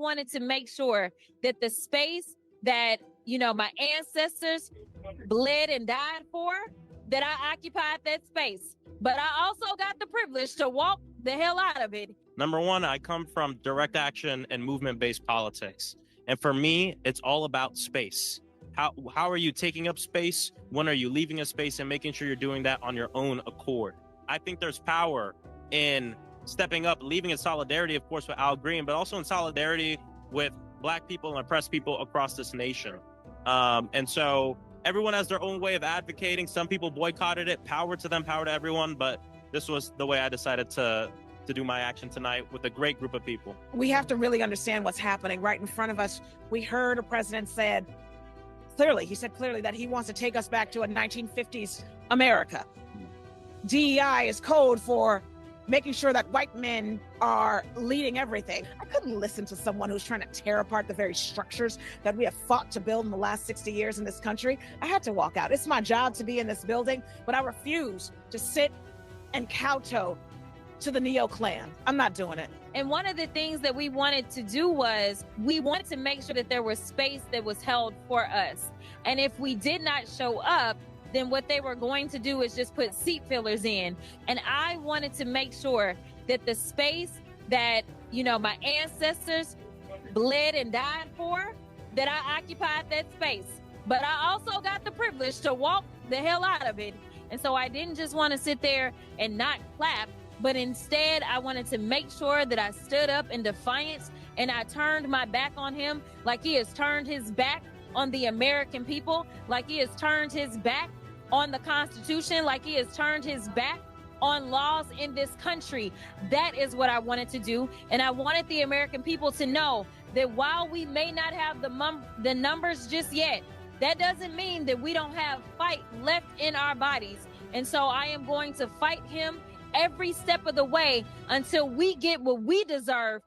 wanted to make sure that the space that, my ancestors bled and died for, that I occupied that space. But I also got the privilege to walk the hell out of it. Number one, I come from direct action and movement-based politics. And for me, it's all about space. How are you taking up space? When are you leaving a space, and making sure you're doing that on your own accord? I think there's power in stepping up, leaving in solidarity, of course, with Al Green, but also in solidarity with Black people and oppressed people across this nation. And so everyone has their own way of advocating. Some people boycotted it. Power to them, power to everyone. But this was the way I decided to do my action tonight with a great group of people. We have to really understand what's happening right in front of us. We heard a president said clearly that he wants to take us back to a 1950s America. DEI is code for making sure that white men are leading everything. I couldn't listen to someone who's trying to tear apart the very structures that we have fought to build in the last 60 years in this country. I had to walk out. It's my job to be in this building, but I refuse to sit and kowtow to the neo-Klan. I'm not doing it. And one of the things that we wanted to do was we wanted to make sure that there was space that was held for us. And if we did not show up, then what they were going to do is just put seat fillers in. And I wanted to make sure that the space that, my ancestors bled and died for, that I occupied that space. But I also got the privilege to walk the hell out of it. And so I didn't just want to sit there and not clap, but instead I wanted to make sure that I stood up in defiance and I turned my back on him like he has turned his back on the American people, like he has turned his back on the Constitution, like he has turned his back on laws in this country. That is what I wanted to do. And I wanted the American people to know that while we may not have the numbers just yet, that doesn't mean that we don't have fight left in our bodies. And so I am going to fight him every step of the way until we get what we deserve.